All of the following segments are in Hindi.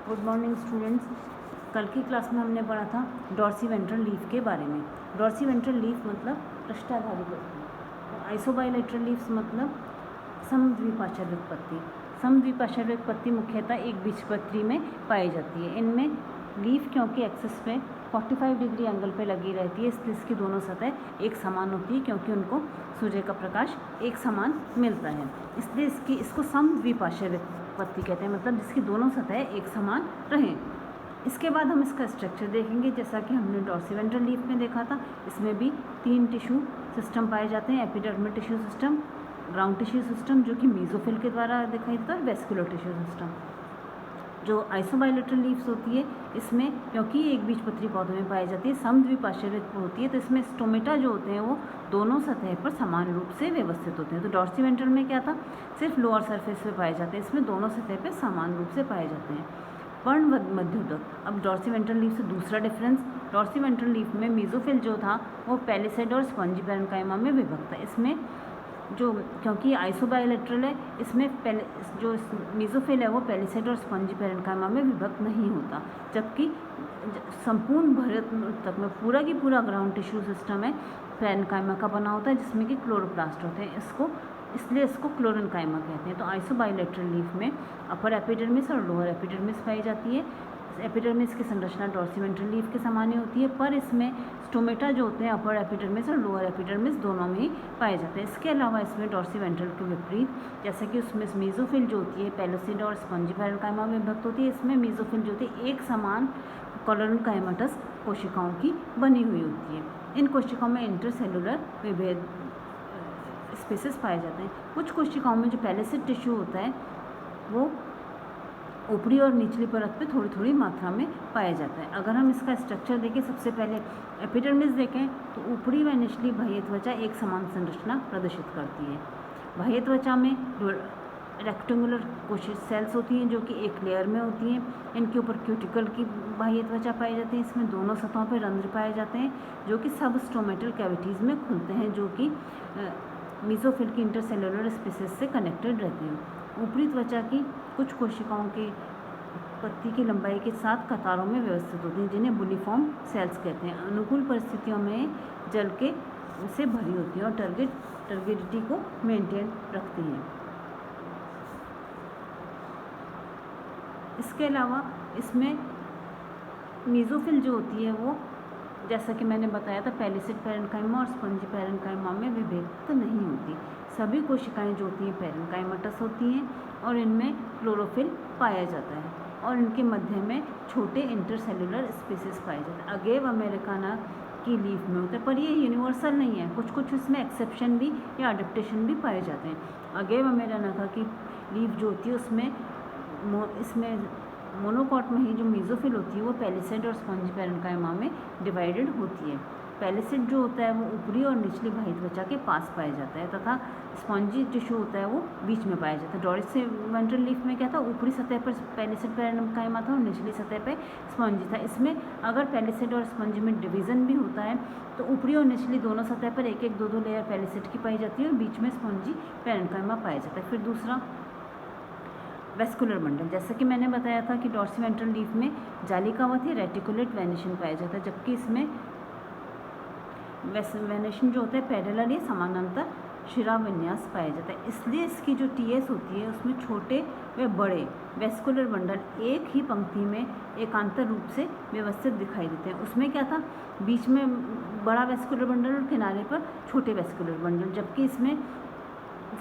Good morning students. कल की क्लास में हमने पढ़ा था डॉर्सी वेंट्रल लीफ के बारे में। डॉर्सी वेंट्रल लीफ मतलब पृष्ठाधारी पत्ती, और आइसोबाइलेटरल लीव्स मतलब समद्विपार्श्विक पत्ती। समद्विपार्श्विक पत्ती मुख्यतः एक बीजपत्री में पाई जाती है। इनमें लीफ क्योंकि एक्सिस पे 45 डिग्री एंगल पे लगी रहती है, इसलिए इसकी दोनों सतह एक समान होती है, क्योंकि उनको सूर्य का प्रकाश एक समान मिलता है, इसलिए इसको समद्विपार्श्विक पत्ती कहते हैं, मतलब जिसकी दोनों सतह एक समान रहें। इसके बाद हम इसका स्ट्रक्चर देखेंगे, जैसा कि हमने डॉर्सी वेंट्रल लीफ में देखा था। इसमें भी 3 टिश्यू सिस्टम पाए जाते हैं, epidermal tissue system, ground tissue system जो कि मीजोफिल के द्वारा दिखाई देता है, और वेस्कुलर टिश्यू सिस्टम। जो आइसोबाइलेटरल लीव्स होती है, इसमें क्योंकि एक बीजपत्री पौधे में पाई जाती है, समद्विपार्श्विक होती है, तो इसमें स्टोमेटा जो होते हैं वो दोनों सतह पर समान रूप से व्यवस्थित होते हैं। तो डॉर्सी वेंट्रल में क्या था, सिर्फ लोअर सरफेस पे पाए जाते हैं, इसमें दोनों सतह पे समान रूप से पाए जाते हैं। पर्ण मध्योदक। अब डॉर्सी वेंट्रल लीफ से दूसरा डिफरेंस, डॉर्सी वेंट्रल लीफ में मीजोफिल जो था वो पैलिसेड और स्पॉन्जी पैरेन्काइमा में विभक्त है। इसमें जो क्योंकि आइसोबाइलेटरल है, इसमें जो मीजोफिल है वो पैलिसेड और स्पॉन्जी पैरेन्काइमा में विभक्त नहीं होता, जबकि संपूर्ण भरतक में पूरा की पूरा ग्राउंड टिश्यू सिस्टम है पैरेन्काइमा का बना होता है, जिसमें कि क्लोरोप्लास्ट होते हैं, इसलिए इसको क्लोरेन्काइमा कहते हैं। तो आइसोबाइलेटरल लीफ में अपर एपिडर्मिस और लोअर एपिडर्मिस पाई जाती है। एपिडर्मिस की संरचना डॉर्सी वेंट्रल लीफ के समान ही होती है, पर इसमें स्टोमेटा जो होते हैं अपर एपिडर्मिस और लोअर एपिडर्मिस दोनों में ही पाए जाते हैं। इसके अलावा इसमें डॉर्सी वेंट्रल के विपरीत, जैसे कि उसमें मीजोफिल जो होती है पैलिसेड और स्पॉन्जी पैरेन्काइमा में विभक्त होती है, इसमें मीजोफिल जो होती है एक समान कॉलोनकाइमेटस कोशिकाओं की बनी हुई होती है। इन कोशिकाओं में इंटरसेलुलर विभेद स्पेसेस पाए जाते हैं। कुछ कोशिकाओं में जो पैलिसेड टिश्यू होता है वो ऊपरी और निचली परत पे थोड़ी थोड़ी मात्रा में पाया जाता है। अगर हम इसका स्ट्रक्चर देखें, सबसे पहले एपिडर्मिस देखें तो ऊपरी व निचली बाह्य त्वचा एक समान संरचना प्रदर्शित करती है। बाह्य त्वचा में रेक्टेंगुलर कोशिश सेल्स होती हैं जो कि एक लेयर में होती हैं। इनके ऊपर क्यूटिकल की बाह्य त्वचा पाई जाती है। इसमें दोनों सतहों पर रंध्र पाए जाते हैं जो कि सब स्टोमेटल कैविटीज़ में खुलते हैं, जो कि मीजोफिल की इंटरसेलुलर स्पेसेस से कनेक्टेड रहते हैं। ऊपरी त्वचा की कुछ कोशिकाओं के पत्ती की लंबाई के साथ कतारों में व्यवस्थित होती हैं, जिन्हें बुलिफॉर्म सेल्स कहते हैं। अनुकूल परिस्थितियों में जल के से भरी होती हैं और टर्गिडिटी को मेंटेन रखती हैं। इसके अलावा इसमें मीजोफिल जो होती है वो, जैसा कि मैंने बताया था, पैलिसेड पैरेन्काइमा और स्पॉन्जी पैरेन्काइमा में विभक्त नहीं होती। सभी कोशिकाएं जो होती हैं पैरेन्काइमेटस होती हैं और इनमें क्लोरोफिल पाया जाता है, और इनके मध्य में छोटे इंटरसेलुलर स्पेसेस पाए जाते हैं। अगेव अमेरिकाना की लीफ में होता है, पर ये यूनिवर्सल नहीं है, कुछ इसमें एक्सेप्शन भी या अडेप्टेशन भी पाए जाते हैं। अगेव अमेरिकाना की लीफ जो होती है इसमें मोनोकॉट में ही जो मीजोफिल होती है वो पैलिसेड और स्पॉन्जी पैरेन्काइमा में डिवाइडेड होती है। पैलिसेड जो होता है वो ऊपरी और निचली बाह्य त्वचा के पास पाया जाता है, तथा स्पॉन्जी टिश्यू होता है वो बीच में पाया जाता है। डॉर्सी वेंट्रल लीफ में क्या था, ऊपरी सतह पर पैलिसेड पैरेन्काइमा था और निचली सतह पर स्पॉन्जी था। इसमें अगर पैलिसेड और स्पॉन्जी में डिवीज़न भी होता है तो ऊपरी और निचली दोनों सतह पर एक एक दो लेयर पैलिसेड की पाई जाती है और बीच में स्पॉन्जी पैरेन्काइमा पाया जाता है। फिर दूसरा वेस्कुलर बंडल, जैसा कि मैंने बताया था कि डॉर्सी वेंट्रल लीफ में जालिकावत या रेटिकुलेट वेनेशन पाया जाता है, जबकि इसमें वेनेशन जो होता है पैरेलल या समानांतर शिरा विन्यास पाया जाता है। इसलिए इसकी जो टीएस होती है उसमें छोटे व बड़े वेस्कुलर बंडल एक ही पंक्ति में एकांतर रूप से व्यवस्थित दिखाई देते हैं। उसमें क्या था, बीच में बड़ा वेस्कुलर बंडल और किनारे पर छोटे वेस्कुलर बंडल, जबकि इसमें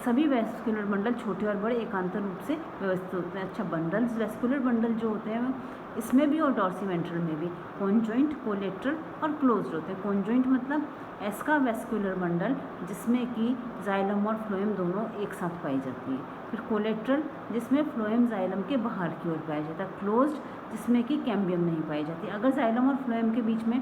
सभी वेस्कुलर बंडल छोटे और बड़े एकांतर रूप से व्यवस्थित होते हैं। अच्छा, बंडल्स वेस्कुलर बंडल जो होते हैं इसमें भी और डॉर्सी वेंट्रल में भी कॉन्जॉइंट, कोलेट्रल और क्लोज्ड होते हैं। कॉन्जॉइंट मतलब एस्का वेस्कुलर बंडल जिसमें कि जाइलम और फ्लोएम दोनों एक साथ पाई जाती है। फिर कोलेट्रल जिसमें फ्लोएम जाइलम के बाहर की ओर पाया जाता है। क्लोज्ड जिसमें कि कैम्बियम नहीं पाई जाती। अगर जाइलम और फ्लोएम के बीच में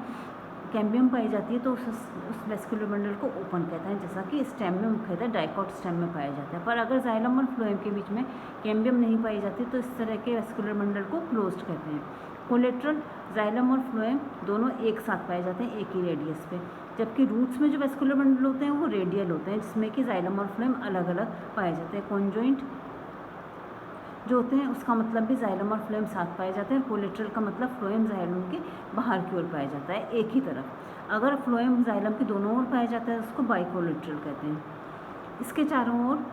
कैम्बियम पाई जाती है तो उस वेस्कुलर बंडल को ओपन कहते हैं, जैसा कि स्टेम में मुख्यतः डाइकॉट स्टेम में पाया जाता है। पर अगर जाइलम और फ्लोएम के बीच में कैम्बियम नहीं पाई जाती तो इस तरह के वेस्कुलर बंडल को क्लोज्ड कहते हैं। कोलेट्रल जाइलम और फ्लोएम दोनों एक साथ पाए जाते हैं एक ही रेडियस पे, जबकि रूट्स में जो वेस्कुलर बंडल होते हैं वो रेडियल होते हैं, जिसमें कि जाइलम और फ्लोएम अलग अलग पाए जाते हैं। कॉन्जॉइंट जो होते हैं उसका मतलब भी जाइलम और फ्लोएम साथ पाए जाते हैं। कोलेट्रल का मतलब फ्लोएम जाइलम के बाहर की ओर पाया जाता है, एक ही तरफ। अगर फ्लोएम जाइलम के दोनों ओर पाया जाता है उसको बाइकोलेट्रल कहते हैं। इसके चारों ओर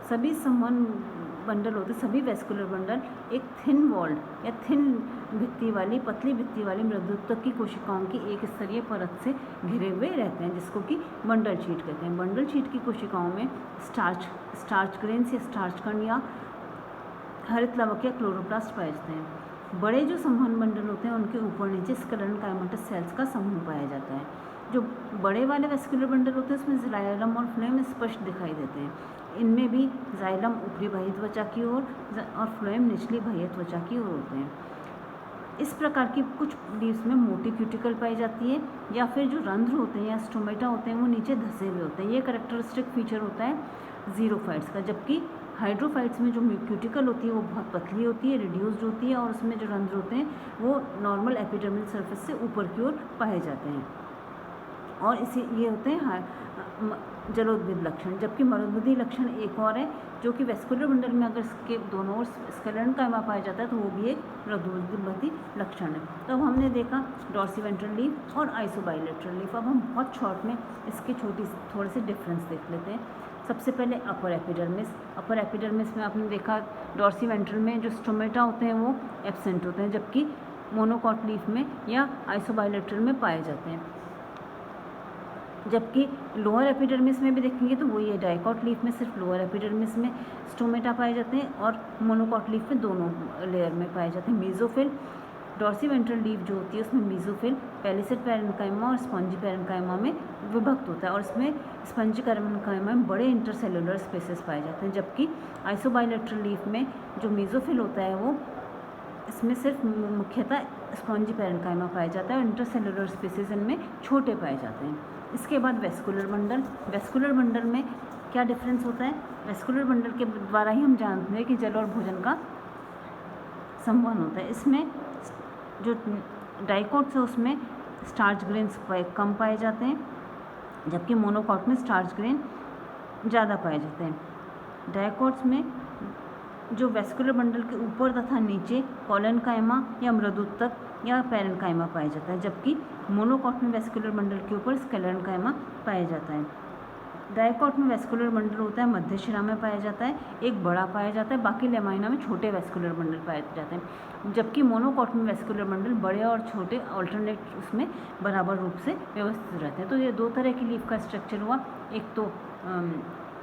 सभी संवहन बंडल होते, सभी वेस्कुलर बंडल एक थिन वॉल्ड या थिन भित्ति वाली, पतली भित्ति वाली मृदुत्वक की कोशिकाओं की एक स्तरीय परत से घिरे हुए रहते हैं, जिसको कि बंडल शीट कहते हैं। बंडल शीट की कोशिकाओं में स्टार्च ग्रेन्स या स्टार्च कण या हरित लवक या क्लोरोप्लास्ट पाए जाते हैं। बड़े जो संवहन बंडल होते हैं उनके ऊपर नीचे स्क्लेरल काइमेटस सेल्स का समूह पाया जाता है। जो बड़े वाले वेस्कुलर बंडल होते हैं उसमें जाइलम और फ्लोएम स्पष्ट दिखाई देते हैं। इनमें भी जाइलम ऊपरी बाह्य त्वचा की ओर और फ्लोएम निचली बाह्य त्वचा की ओर होते हैं। इस प्रकार की कुछ लीव्स में मोटी क्यूटिकल पाई जाती है, या फिर जो रंध्र होते हैं या स्टोमेटा होते हैं वो नीचे धसे हुए होते हैं। ये कैरेक्टरिस्टिक फीचर होता है जीरोफाइट्स का। जबकि हाइड्रोफाइट्स में जो क्यूटिकल होती है वो बहुत पतली होती है, रिड्यूस्ड होती है, और उसमें जो रंध्र होते हैं वो नॉर्मल एपिडर्मल सर्फेस से ऊपर की ओर पाए जाते हैं, और इसे ये होते हैं जलोद्भिद लक्षण। जबकि मरोद्भिदी लक्षण एक और है, जो कि वेस्कुलर बंडल में अगर इसके दोनों ओर स्क्लेरल काइमा पाया जाता है तो वो भी एक मरोद्भिदी लक्षण है। तो अब हमने देखा डॉर्सीवेंट्रल लीफ और आइसोबाइलेटरल लीफ। अब हम बहुत शॉर्ट में इसके थोड़े से डिफरेंस देख लेते हैं। सबसे पहले अपर एपिडर्मिस में आपने देखा डॉर्सीवेंट्रल में जो स्टोमेटा होते हैं वो एब्सेंट होते हैं, जबकि मोनोकॉट लीफ में या आइसोबाइलेटरल में पाए जाते हैं। जबकि लोअर एपिडर्मिस में भी देखेंगे तो वही है, डाइकॉट लीफ में सिर्फ लोअर एपिडर्मिस में स्टोमेटा पाए जाते हैं और मोनोकॉट लीफ में दोनों लेयर में पाए जाते हैं। मीजोफिल डॉर्सीवेंट्रल लीफ जो होती है उसमें मीजोफिल पैलिसेड पैरेन्काइमा और स्पंजी पैरेन्काइमा में विभक्त होता है, और इसमें स्पंजी पैरेन्काइमा में बड़े इंटरसेलुलर स्पेसेस पाए जाते हैं। जबकि आइसोबाइलेटरल लीफ में जो मीजोफिल होता है वो इसमें सिर्फ मुख्यतः स्पंजी पैरेन्काइमा पाया जाता है और इंटरसेलुलर स्पेसेस इनमें छोटे पाए जाते हैं। इसके बाद वेस्कुलर बंडल में क्या डिफरेंस होता है? वेस्कुलर बंडल के द्वारा ही हम जानते हैं कि जल और भोजन का संवहन होता है। इसमें जो डाइकॉट्स है उसमें स्टार्च ग्रेन्स कम पाए जाते हैं, जबकि मोनोकॉट में स्टार्च ग्रेन ज़्यादा पाए जाते हैं। डाइकॉट्स में जो वेस्कुलर बंडल के ऊपर तथा नीचे कॉलेनकाइमा या मृदुत्वक या पैरेन्काइमा पाया जाता है, जबकि मोनोकॉट में वेस्कुलर बंडल के ऊपर स्क्लेरेन्काइमा पाया जाता है। डाइकॉट में वेस्कुलर बंडल होता है मध्य शिरा में पाया जाता है, एक बड़ा पाया जाता है, बाकी लेमाइना में छोटे वेस्कुलर बंडल पाए जाते हैं। जबकि मोनोकॉट में वेस्कुलर बंडल बड़े और छोटे ऑल्टरनेट उसमें बराबर रूप से व्यवस्थित रहते हैं। तो ये दो तरह की लीफ का स्ट्रक्चर हुआ, एक तो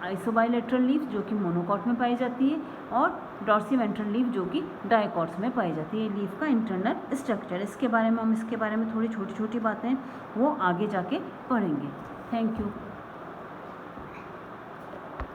आइसोबाइलेटरल लीफ जो कि मोनोकॉट में पाई जाती है, और डॉर्सीवेंट्रल लीफ जो कि डाइकॉट्स में पाई जाती है। लीफ का इंटरनल स्ट्रक्चर, इसके बारे में थोड़ी छोटी छोटी बातें वो आगे जाके पढ़ेंगे। Thank you.